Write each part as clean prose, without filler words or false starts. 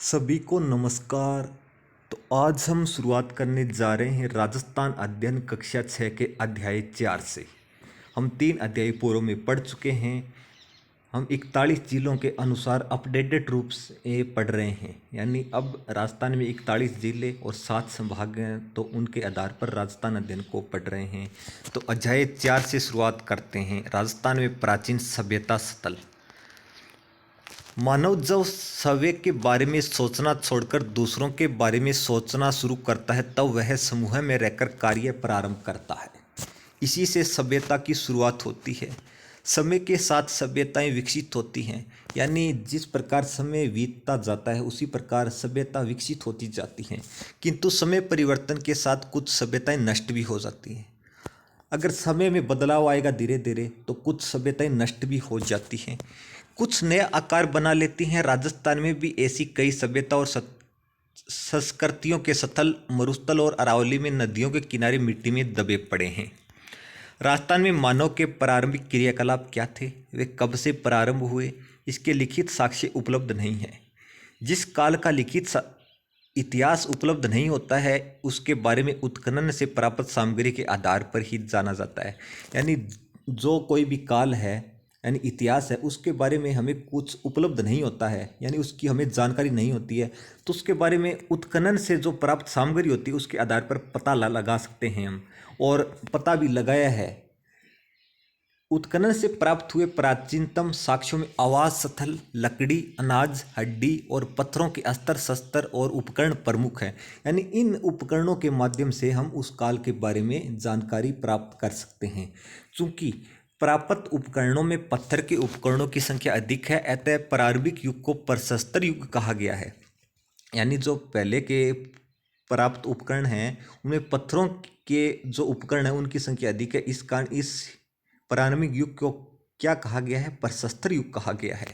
सभी को नमस्कार। तो आज हम शुरुआत करने जा रहे हैं राजस्थान अध्ययन कक्षा 6 के अध्याय 4 से। हम 3 अध्याय पूर्व में पढ़ चुके हैं। हम 41 जिलों के अनुसार अपडेटेड रूप से पढ़ रहे हैं, यानी अब राजस्थान में 41 जिले और 7 संभाग हैं, तो उनके आधार पर राजस्थान अध्ययन को पढ़ रहे हैं। तो अध्याय 4 से शुरुआत करते हैं। राजस्थान में प्राचीन सभ्यता स्थल। मानव जब स्वयं के बारे में सोचना छोड़कर दूसरों के बारे में सोचना शुरू करता है, तब वह समूह में रहकर कार्य प्रारंभ करता है। इसी से सभ्यता की शुरुआत होती है। समय के साथ सभ्यताएं विकसित होती हैं, यानी जिस प्रकार समय बीतता जाता है उसी प्रकार सभ्यता विकसित होती जाती हैं। किंतु समय परिवर्तन के साथ कुछ सभ्यताएं नष्ट भी हो जाती हैं। अगर समय में बदलाव आएगा धीरे धीरे, तो कुछ सभ्यताएं नष्ट भी हो जाती हैं, कुछ नया आकार बना लेती हैं। राजस्थान में भी ऐसी कई सभ्यता और संस्कृतियों के स्थल मरुस्थल और अरावली में नदियों के किनारे मिट्टी में दबे पड़े हैं। राजस्थान में मानव के प्रारंभिक क्रियाकलाप क्या थे, वे कब से प्रारंभ हुए, इसके लिखित साक्ष्य उपलब्ध नहीं है। जिस काल का लिखित इतिहास उपलब्ध नहीं होता है, उसके बारे में उत्खनन से प्राप्त सामग्री के आधार पर ही जाना जाता है। यानी जो कोई भी काल है, यानी इतिहास है, उसके बारे में हमें कुछ उपलब्ध नहीं होता है, यानी उसकी हमें जानकारी नहीं होती है, तो उसके बारे में उत्खनन से जो प्राप्त सामग्री होती है उसके आधार पर पता लगा सकते हैं हम, और पता भी लगाया है। उत्खनन से प्राप्त हुए प्राचीनतम साक्ष्यों में आवास स्थल, लकड़ी, अनाज, हड्डी और पत्थरों के अस्त्र शस्त्र और उपकरण प्रमुख हैं। यानी इन उपकरणों के माध्यम से हम उस काल के बारे में जानकारी प्राप्त कर सकते हैं। चूंकि प्राप्त उपकरणों में पत्थर के उपकरणों की संख्या अधिक है, अतः प्रारंभिक युग को प्रशस्तर युग कहा गया है। यानी जो पहले के प्राप्त उपकरण हैं उनमें पत्थरों के जो उपकरण हैं उनकी संख्या अधिक है। इस कारण इस प्रारंभिक युग को क्या कहा गया है? प्रशस्तर युग कहा गया है।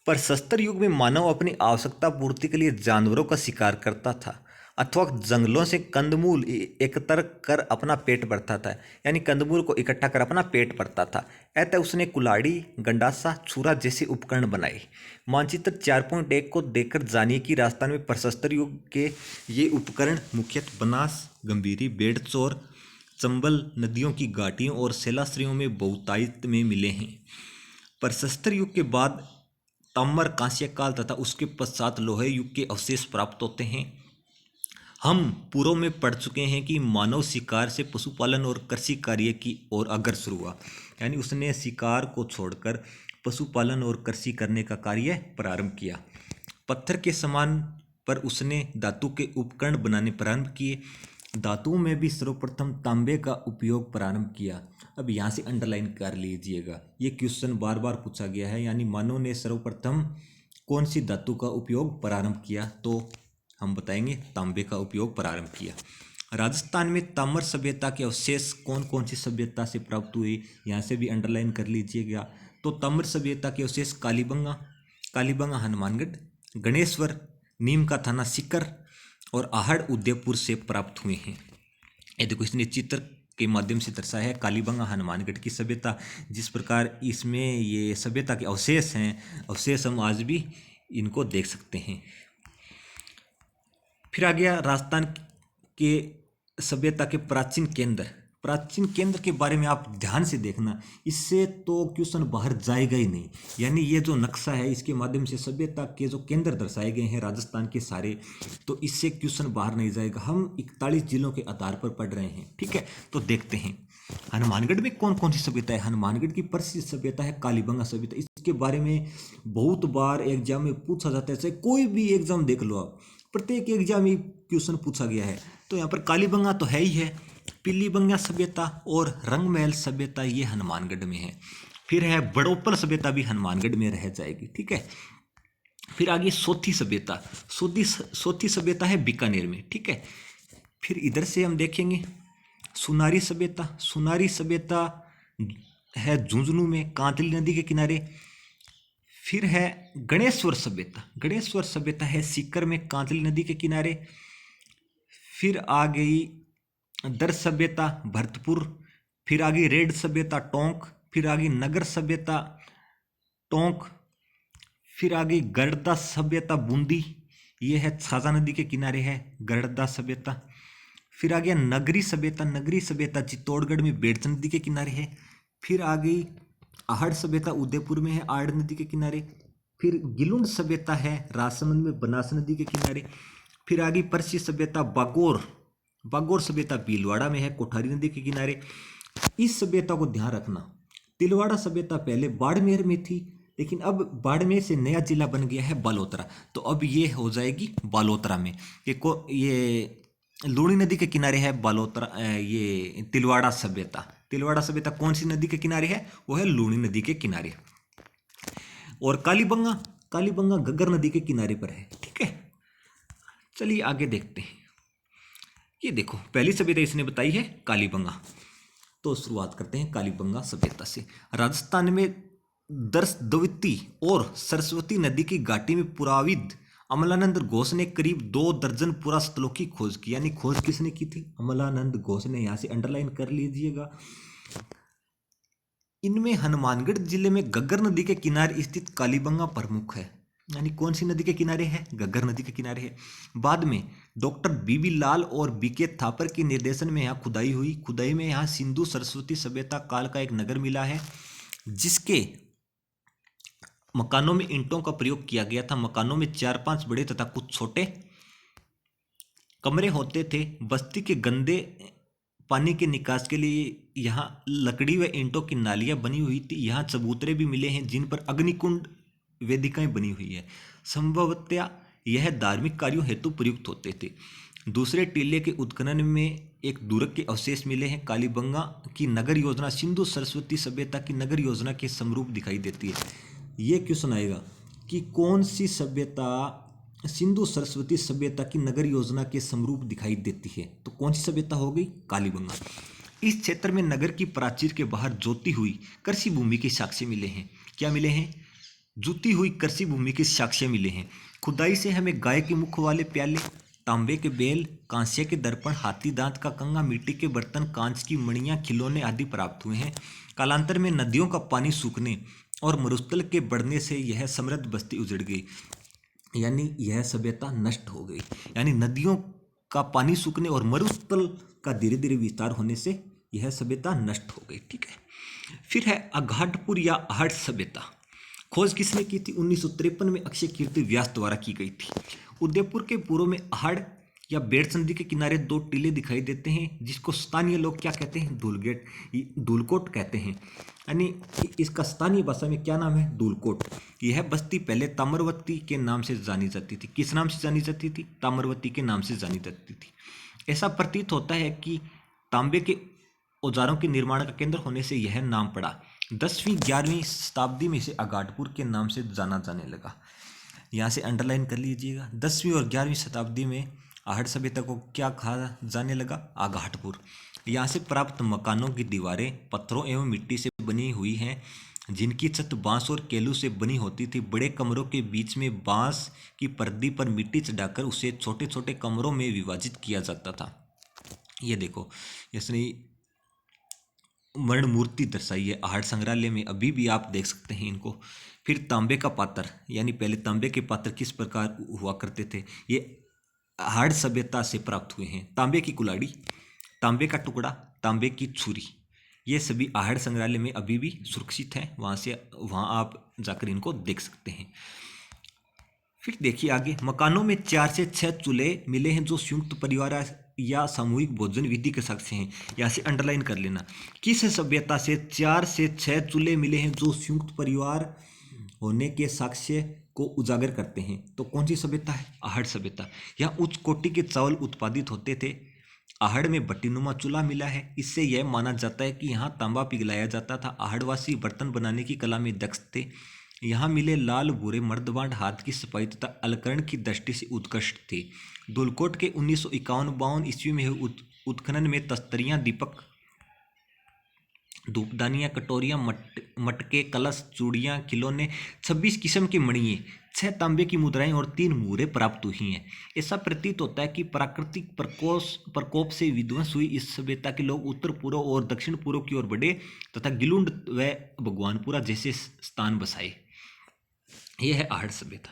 प्रशस्तर युग में मानव अपनी आवश्यकता पूर्ति के लिए जानवरों का शिकार करता था अथवा जंगलों से कंदमूल एकत्र कर अपना पेट भरता था। यानी कंदमूल को इकट्ठा कर अपना पेट भरता था। अतः उसने कुल्हाड़ी, गंडासा, छुरा जैसे उपकरण बनाए। मानचित्र 4.1 को देखकर जानिए कि राजस्थान में प्रशस्तर युग के ये उपकरण मुख्यतः बनास, गंभीरी, बेड़चौर, चंबल, नदियों की घाटियों और शैलाश्रयों में बहुतायत में मिले हैं। प्रशस्तर युग के बाद ताम्र कांस्य काल तथा उसके पश्चात लोहे युग के अवशेष प्राप्त होते हैं। हम पूर्व में पढ़ चुके हैं कि मानव शिकार से पशुपालन और कृषि कार्य की ओर अग्रसर हुआ, यानी उसने शिकार को छोड़कर पशुपालन और कृषि करने का कार्य प्रारंभ किया। पत्थर के समान पर उसने धातु के उपकरण बनाने प्रारंभ किए। धातुओं में भी सर्वप्रथम तांबे का उपयोग प्रारंभ किया। अब यहाँ से अंडरलाइन कर लीजिएगा, ये क्वेश्चन बार बार पूछा गया है। यानी मानव ने सर्वप्रथम कौन सी धातु का उपयोग प्रारंभ किया, तो हम बताएंगे तांबे का उपयोग प्रारंभ किया। राजस्थान में ताम्र सभ्यता के अवशेष कौन कौन सी सभ्यता से प्राप्त हुए, यहाँ से भी अंडरलाइन कर लीजिएगा। तो ताम्र सभ्यता के अवशेष कालीबंगा हनुमानगढ़, गणेश्वर, नीम का थाना सीकर और आहड़ उदयपुर से प्राप्त हुए हैं। ये देखो, इसने चित्र के माध्यम से दर्शाया है कालीबंगा हनुमानगढ़ की सभ्यता। जिस प्रकार इसमें ये सभ्यता के अवशेष हैं, अवशेष हम आज भी इनको देख सकते हैं। फिर आ गया राजस्थान के सभ्यता के प्राचीन केंद्र। प्राचीन केंद्र के बारे में आप ध्यान से देखना, इससे तो क्वेश्चन बाहर जाएगा ही नहीं। यानी ये जो नक्शा है इसके माध्यम से सभ्यता के जो केंद्र दर्शाए गए हैं राजस्थान के सारे, तो इससे क्वेश्चन बाहर नहीं जाएगा। हम 41 जिलों के आधार पर पढ़ रहे हैं, ठीक है। तो देखते हैं हनुमानगढ़ में कौन कौन सी सभ्यता है। हनुमानगढ़ की प्रसिद्ध सभ्यता है कालीबंगा सभ्यता। इसके बारे में बहुत बार एग्जाम में पूछा जाता है, चाहे कोई भी एग्जाम देख लो आप, प्रत्येक एग्जाम में क्वेश्चन पूछा गया है। तो यहाँ पर कालीबंगा तो है ही है, पीलीबंगा सभ्यता और रंगमहल सभ्यता ये हनुमानगढ़ में है। फिर है बड़ोपल सभ्यता, भी हनुमानगढ़ में रह जाएगी, ठीक है। फिर आगे सोथी सभ्यता, सोथी सभ्यता है बीकानेर में, ठीक है। फिर इधर से हम देखेंगे सुनारी सभ्यता। सुनारी सभ्यता है झुंझुनू में, कांतली नदी के किनारे। फिर है गणेश्वर सभ्यता। गणेश्वर सभ्यता है सीकर में, कांतली नदी के किनारे। फिर आ गई दर सभ्यता भरतपुर। फिर आ गई रेड सभ्यता टोंक। फिर आ गई नगर सभ्यता टोंक। फिर आ गई गर्दा सभ्यता बूंदी। ये है साजा नदी के किनारे है गरड़दा सभ्यता। फिर आ गया नगरी सभ्यता। नगरी सभ्यता चित्तौड़गढ़ में बेड़च नदी के किनारे है। फिर आ गई आहड़ सभ्यता उदयपुर में है आड़ नदी के किनारे। फिर गिलुंड सभ्यता है राजसमंद में बनास नदी के किनारे। फिर आ गई परसी सभ्यता बागोर। बागोर सभ्यता भीलवाड़ा में है कोठारी नदी के किनारे। इस सभ्यता को ध्यान रखना, तिलवाड़ा सभ्यता पहले बाड़मेर में थी, लेकिन अब बाड़मेर से नया जिला बन गया है बालोतरा, तो अब ये हो जाएगी बालोतरा में। ये लूणी नदी के किनारे है बालोतरा, ये तिलवाड़ा सभ्यता। तिलवाड़ा सभ्यता कौन सी नदी के किनारे है? वो है लूणी नदी के किनारे। और कालीबंगा, कालीबंगा घग्गर नदी के किनारे पर है। ठीक है, चलिए आगे देखते हैं। ये देखो पहली सभ्यता इसने बताई है कालीबंगा। तो शुरुआत करते हैं कालीबंगा सभ्यता से। राजस्थान में दर्शदविती और सरस्वती नदी की घाटी में पुराविद अमलानंद घोष ने करीब 2 दर्जन पुरास्थलों की खोज की। यानी खोज किसने की थी? अमलानंद घोष ने। यहां से अंडरलाइन कर लीजिएगा। इनमें हनुमानगढ़ जिले में घग्गर नदी के किनारे स्थित कालीबंगा प्रमुख है। यानी कौन सी नदी के किनारे है? घग्गर नदी के किनारे है। बाद में डॉक्टर बीबी लाल और बीके थापर के निर्देशन में यहाँ खुदाई हुई। खुदाई में यहाँ सिंधु सरस्वती सभ्यता काल का एक नगर मिला है, जिसके मकानों में ईंटों का प्रयोग किया गया था। मकानों में 4-5 बड़े तथा कुछ छोटे कमरे होते थे। बस्ती के गंदे पानी के निकास के लिए यहाँ लकड़ी व ईंटों की नालियाँ बनी हुई थी। यहाँ चबूतरे भी मिले हैं जिन पर अग्निकुंड वेदिकाएं बनी हुई है। संभवतया यह धार्मिक कार्यों हेतु प्रयुक्त होते थे। दूसरे टीले के उत्खनन में एक दूरक के अवशेष मिले हैं। कालीबंगा की नगर योजना सिंधु सरस्वती सभ्यता की नगर योजना के समरूप दिखाई देती है। ये क्वेश्चन आएगा कि कौन सी सभ्यता सिंधु सरस्वती सभ्यता की नगर योजना के समरूप दिखाई देती है? तो कौन सी सभ्यता हो गई? कालीबंगा। इस क्षेत्र में नगर की प्राचीर के बाहर जोती हुई कृषि भूमि के साक्ष्य मिले हैं। क्या मिले हैं? जुती हुई कृषि भूमि के साक्ष्य मिले हैं। खुदाई से हमें गाय के मुख वाले प्याले, तांबे के बेल, कांस्य के दर्पण, हाथी दांत का कंगा, मिट्टी के बर्तन, कांच की मणियां, खिलौने आदि प्राप्त हुए हैं। कालांतर में नदियों का पानी सूखने और मरुस्थल के बढ़ने से यह समृद्ध बस्ती उजड़ गई। यानी यह सभ्यता नष्ट हो गई। यानी नदियों का पानी सूखने और मरुस्थल का धीरे धीरे विस्तार होने से यह सभ्यता नष्ट हो गई। ठीक है, फिर है अघाटपुर या आहड़ सभ्यता। खोज किसने की थी? 1953 में अक्षय कीर्ति व्यास द्वारा की गई थी। उदयपुर के पूर्व में आहड़ या बेड़च नदी के किनारे 2 टीले दिखाई देते हैं, जिसको स्थानीय लोग क्या कहते हैं? धूलकोट कहते हैं। यानी इसका स्थानीय भाषा में क्या नाम है? धूलकोट। यह बस्ती पहले ताम्रवती के नाम से जानी जाती थी। किस नाम से जानी जाती थी? ताम्रवती के नाम से जानी जाती थी। ऐसा प्रतीत होता है कि तांबे के औजारों के निर्माण का केंद्र होने से यह नाम पड़ा। 10वीं-11वीं शताब्दी में इसे अघाटपुर के नाम से जाना जाने लगा। यहाँ से अंडरलाइन कर लीजिएगा। 10वीं और 11वीं शताब्दी में आहड़ सभ्यता को क्या कहा जाने लगा? अघाटपुर। यहाँ से प्राप्त मकानों की दीवारें पत्थरों एवं मिट्टी से बनी हुई हैं, जिनकी छत बांस और केलू से बनी होती थी। बड़े कमरों के बीच में बांस की पर्दी पर मिट्टी चढ़ाकर उसे छोटे छोटे कमरों में विभाजित किया जाता था। ये देखो, इसने मरण मूर्ति दर्शाई है आहड़ संग्रहालय में, अभी भी आप देख सकते हैं इनको। फिर तांबे का पात्र, यानी पहले तांबे के पात्र किस प्रकार हुआ करते थे? ये आहड़ सभ्यता से प्राप्त हुए हैं। तांबे की कुल्हाड़ी, तांबे का टुकड़ा, तांबे की छुरी, ये सभी आहड़ संग्रहालय में अभी भी सुरक्षित हैं। वहाँ आप जाकर इनको देख सकते हैं। फिर देखिए आगे, मकानों में 4 से 6 चूल्हे मिले हैं जो संयुक्त परिवार या सामूहिक भोजन विधि के साक्ष्य हैं। यहाँ से अंडरलाइन कर लेना। किस सभ्यता से 4 से 6 चूल्हे मिले हैं जो संयुक्त परिवार होने के साक्ष्य को उजागर करते हैं? तो कौन सी सभ्यता है? आहड़ सभ्यता। यहाँ उच्च कोटि के चावल उत्पादित होते थे। आहड़ में भट्टीनुमा चूल्हा मिला है। इससे यह माना जाता है कि यहाँ तांबा पिघलाया जाता था। आहड़वासी बर्तन बनाने की कला में दक्ष थे। यहाँ मिले लाल भूरे मर्दबांड हाथ की सफाई तथा अलंकरण की दृष्टि से उत्कृष्ट थे। धूलकोट के 1951-52 ईस्वी में हुए उत्खनन में तस्तरियाँ, दीपक, धूपदानियाँ, कटोरियाँ, मटके, कलश, चूड़ियाँ, खिलौने, 26 किस्म के मणिये, 6 तांबे की मुद्राएं और 3 मुहरें प्राप्त हुई हैं। ऐसा प्रतीत होता है कि प्राकृतिक प्रकोप से विध्वंस हुई इस सभ्यता के लोग उत्तर पूर्व और दक्षिण पूर्व की ओर बढ़े तथा गिलुंड व भगवानपुरा जैसे स्थान बसाए। यह है आहड़ सभ्यता।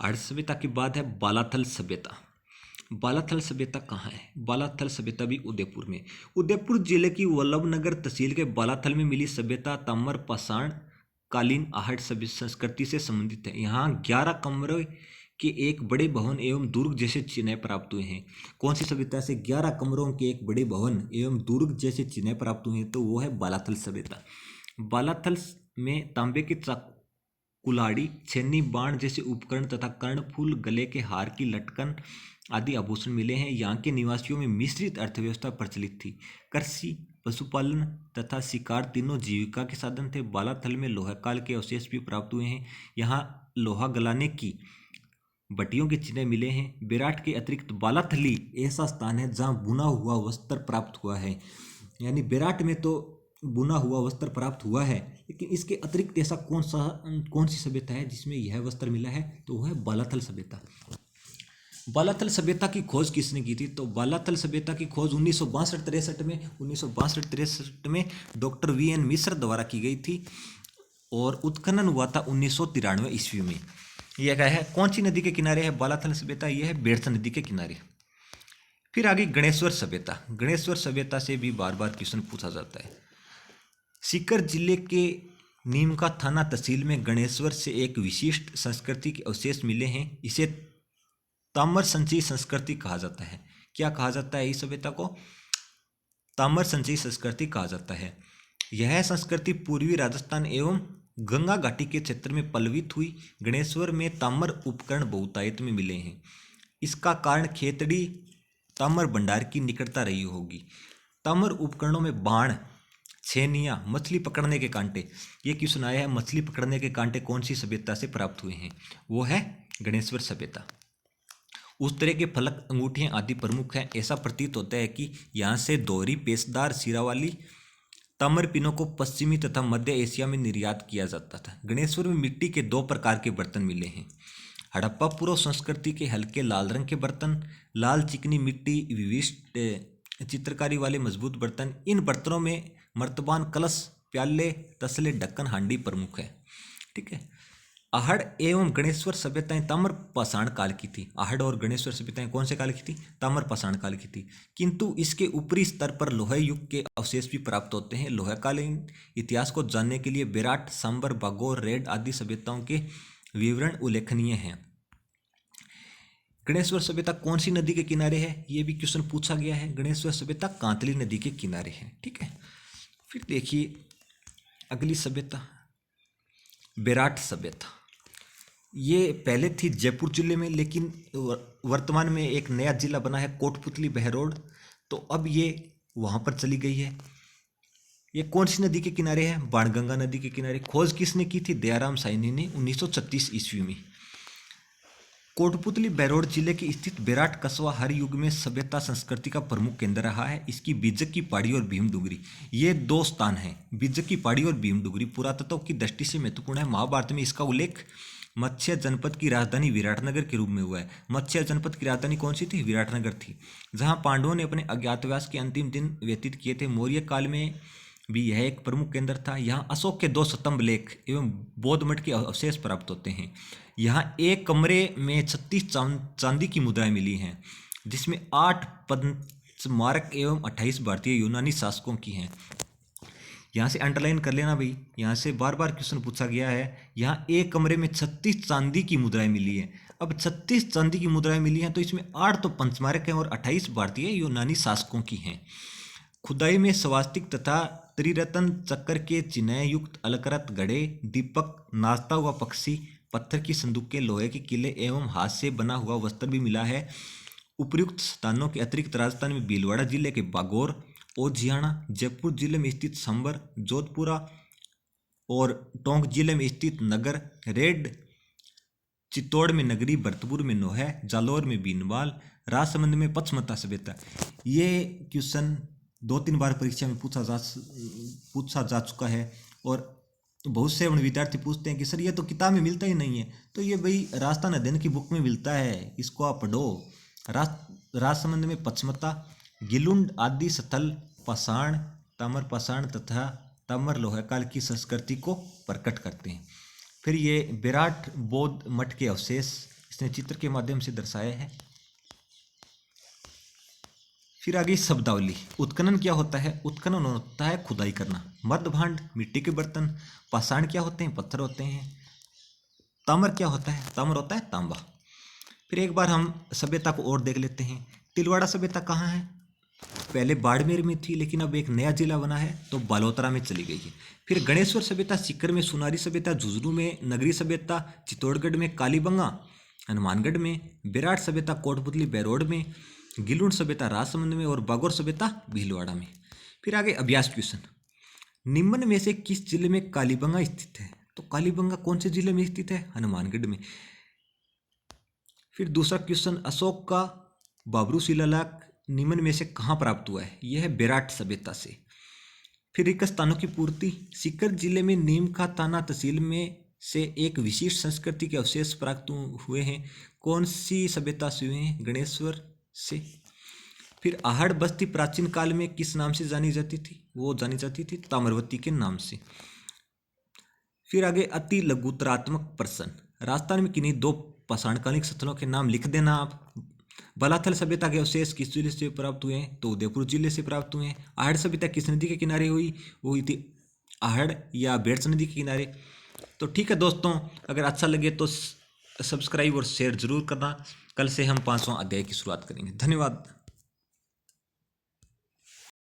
आर्य सभ्यता के बाद है बालाथल सभ्यता। बालाथल सभ्यता कहाँ है? बालाथल सभ्यता भी उदयपुर में। उदयपुर जिले की वल्लभनगर तहसील के बालाथल में मिली सभ्यता ताम्र पाषाण कालीन आहट सभ्य संस्कृति से संबंधित है। यहाँ 11 कमरे के एक बड़े भवन एवं दुर्ग जैसे चिन्ह प्राप्त हुए हैं। कौन सी सभ्यता से 11 कमरों के एक बड़े भवन एवं दुर्ग जैसे चिन्ह प्राप्त हुए हैं? तो वो है बालाथल सभ्यता। बालाथल में तांबे के कुल्हाड़ी, छेनी, बाण जैसे उपकरण तथा कर्णफूल, गले के हार की लटकन आदि आभूषण मिले हैं। यहाँ के निवासियों में मिश्रित अर्थव्यवस्था प्रचलित थी। कृषि, पशुपालन तथा शिकार तीनों जीविका के साधन थे। बालाथल में लोहा काल के अवशेष भी प्राप्त हुए हैं। यहाँ लोहा गलाने की भट्टियों के चिन्ह मिले हैं। बेराट के अतिरिक्त बालाथली ऐसा स्थान है जहाँ बुना हुआ वस्त्र प्राप्त हुआ है। यानी बेराट में तो बुना हुआ वस्त्र प्राप्त हुआ है, लेकिन इसके अतिरिक्त ऐसा कौन सी सभ्यता है जिसमें यह वस्त्र मिला है? तो वह है बालाथल सभ्यता। बालाथल सभ्यता की खोज किसने की थी? तो बालाथल सभ्यता की खोज 1962-63 में डॉक्टर VN मिश्र द्वारा की गई थी और उत्खनन हुआ था 1993 ईस्वी में। यह क्या है? कौन सी नदी के किनारे है बालाथल सभ्यता? यह है बेड़सा नदी के किनारे। फिर आगे गणेश्वर सभ्यता। गणेश्वर सभ्यता से भी बार बार क्वेश्चन पूछा जाता है। सीकर जिले के नीमका थाना तहसील में गणेश्वर से एक विशिष्ट संस्कृति के अवशेष मिले हैं। इसे ताम्र संचयी संस्कृति कहा जाता है। क्या कहा जाता है इस सभ्यता को? ताम्र संचयी संस्कृति कहा जाता है। यह संस्कृति पूर्वी राजस्थान एवं गंगा घाटी के क्षेत्र में पल्लवित हुई। गणेश्वर में ताम्र उपकरण बहुतायत में मिले हैं। इसका कारण खेतड़ी ताम्र भंडार की निकटता रही होगी। ताम्र उपकरणों में बाण, छेनियाँ, मछली पकड़ने के कांटे। ये क्वेश्चन आया है, मछली पकड़ने के कांटे कौन सी सभ्यता से प्राप्त हुए हैं? वो है गणेश्वर सभ्यता। उस तरह के फलक, अंगूठियाँ आदि प्रमुख हैं। ऐसा प्रतीत होता है कि यहाँ से दोहरी पेशदार सिरा वाली ताम्र पिनों को पश्चिमी तथा मध्य एशिया में निर्यात किया जाता था। गणेश्वर में मिट्टी के 2 प्रकार के बर्तन मिले हैं। हड़प्पा पूर्व संस्कृति के हल्के लाल रंग के बर्तन, लाल चिकनी मिट्टी विशिष्ट चित्रकारी वाले मजबूत बर्तन। इन बर्तनों में मर्तबान, कलश, प्याले, तसले, ढक्कन, हांडी प्रमुख है। ठीक है। आहड़ एवं गणेश्वर सभ्यताएं ताम्र पाषाण काल की थी। आहड़ और गणेश्वर सभ्यताएं कौन से काल की थी? ताम्र पाषाण काल की थी। किंतु इसके ऊपरी स्तर पर लोहे युग के अवशेष भी प्राप्त होते हैं। लोहकालीन इतिहास को जानने के लिए बेराट, सांबर, बागोर, रेड आदि सभ्यताओं के विवरण उल्लेखनीय हैं। गणेश्वर सभ्यता कौन सी नदी के किनारे है? ये भी क्वेश्चन पूछा गया है। गणेश्वर सभ्यता कांतली नदी के किनारे है। ठीक है। फिर देखिए अगली सभ्यता, बेराट सभ्यता। ये पहले थी जयपुर जिले में, लेकिन वर्तमान में एक नया जिला बना है कोटपुतली बहरोड, तो अब ये वहाँ पर चली गई है। ये कौन सी नदी के किनारे है? बाणगंगा नदी के किनारे। खोज किसने की थी? दयाराम साहनी ने 1936 ईस्वी में। कोटपुतली बहरोड जिले के स्थित बेराट कस्बा हर युग में सभ्यता संस्कृति का प्रमुख केंद्र रहा है। इसकी बिज्जक की पहाड़ी और भीमडुगरी, ये 2 स्थान हैं। बिज्जक की पहाड़ी और भीमडुगरी पुरातत्व की दृष्टि से महत्वपूर्ण है। महाभारत में इसका उल्लेख मत्स्य जनपद की राजधानी विराटनगर के रूप में हुआ है। मत्स्य जनपद की राजधानी कौन सी थी? विराटनगर थी, जहाँ पांडवों ने अपने अज्ञातवास के अंतिम दिन व्यतीत किए थे। मौर्य काल में भी यह एक प्रमुख केंद्र था। यहाँ अशोक के 2 स्तंभ लेख एवं बौद्ध मठ के अवशेष प्राप्त होते हैं। यहाँ एक कमरे में 36 चांदी की मुद्राएं मिली हैं, जिसमें 8 पंचमारक एवं 28 भारतीय यूनानी शासकों की हैं। यहाँ से अंडरलाइन कर लेना भाई, यहाँ से बार बार क्वेश्चन पूछा गया है। यहाँ एक कमरे में 36 चांदी की मुद्राएं मिली हैं। अब 36 चांदी की मुद्राएं मिली हैं, तो इसमें 8 तो पंचमारक हैं और 28 भारतीय यूनानी शासकों की हैं। खुदाई में स्वास्तिक तथा त्रिरत्न चक्र के चिन्ह युक्त अलकरत घड़े, दीपक, नाचता हुआ पक्षी, पत्थर की संदूकें, लोहे के किले एवं हाथ से बना हुआ वस्त्र भी मिला है। उपर्युक्त स्थानों के अतिरिक्त राजस्थान में भीलवाड़ा जिले के बागौर, ओझियाणा, जयपुर जिले में स्थित संबर, जोधपुरा और टोंक जिले में स्थित नगर, रेड, चित्तौड़ में नगरी, भरतपुर में नोहे, जालौर में बीनवाल, राजसमंद में पचमता सभ्यता। ये क्वेश्चन 2-3 बार परीक्षा में पूछा जा चुका है और बहुत से विद्यार्थी पूछते हैं कि सर ये तो किताब में मिलता ही नहीं है। तो ये भाई राजस्थान अध्ययन की बुक में मिलता है, इसको आप पढ़ो। राजसमंद में पचमता, गिलुंड आदि स्थल पाषाण, ताम्र पाषाण तथा ताम्र लोहा काल की संस्कृति को प्रकट करते हैं। फिर ये विराट बौद्ध मठ के अवशेष, इसने चित्र के माध्यम से दर्शाया है। फिर आगे शब्दावली। उत्खनन क्या होता है? उत्खनन होता है खुदाई करना। मृदभांड मिट्टी के बर्तन। पाषाण क्या होते हैं? पत्थर होते हैं। ताम्र क्या होता है? ताम्र होता है तांबा। फिर एक बार हम सभ्यता को और देख लेते हैं। तिलवाड़ा सभ्यता कहाँ है? पहले बाड़मेर में थी, लेकिन अब एक नया जिला बना है तो बालोतरा में चली गई है। फिर गणेश्वर सभ्यता सीकर में, सुनारी सभ्यता झुंझुनू में, नगरी सभ्यता चित्तौड़गढ़ में, कालीबंगा हनुमानगढ़ में, विराट सभ्यता कोटपुतली बैरोड में, गिलुण सभ्यता राजसमंद में और बागोर सभ्यता भीलवाड़ा में। फिर आगे अभ्यास क्वेश्चन। निम्न में से किस जिले में कालीबंगा स्थित है? तो कालीबंगा कौन से जिले में स्थित है? हनुमानगढ़ में। फिर दूसरा क्वेश्चन, अशोक का बाबरू शिलालेख निम्न में से कहाँ प्राप्त हुआ है? यह है विराट सभ्यता से। फिर रिक्त स्थानों की पूर्ति। सीकर जिले में नीम का थाना तहसील में से एक विशिष्ट संस्कृति के अवशेष प्राप्त हुए हैं। कौन सी सभ्यता से हुए हैं? गणेश्वर से। फिर आहड़ बस्ती प्राचीन काल में किस नाम से जानी जाती थी? वो जानी जाती थी ताम्रवती के नाम से। फिर आगे अति लघुतरात्मक प्रश्न। राजस्थान में किन्हीं दो पाषाणकालीन स्थलों के नाम लिख देना आप। बलाथल सभ्यता के अवशेष किस जिले से प्राप्त हुए हैं? तो उदयपुर जिले से प्राप्त हुए हैं। आहड़ सभ्यता किस नदी के किनारे हुई? वो हुई थी आहड़ या बेड़स नदी के किनारे। तो ठीक है दोस्तों, अगर अच्छा लगे तो सब्सक्राइब और शेयर जरूर करना। कल से हम 5वां अध्याय की शुरुआत करेंगे। धन्यवाद।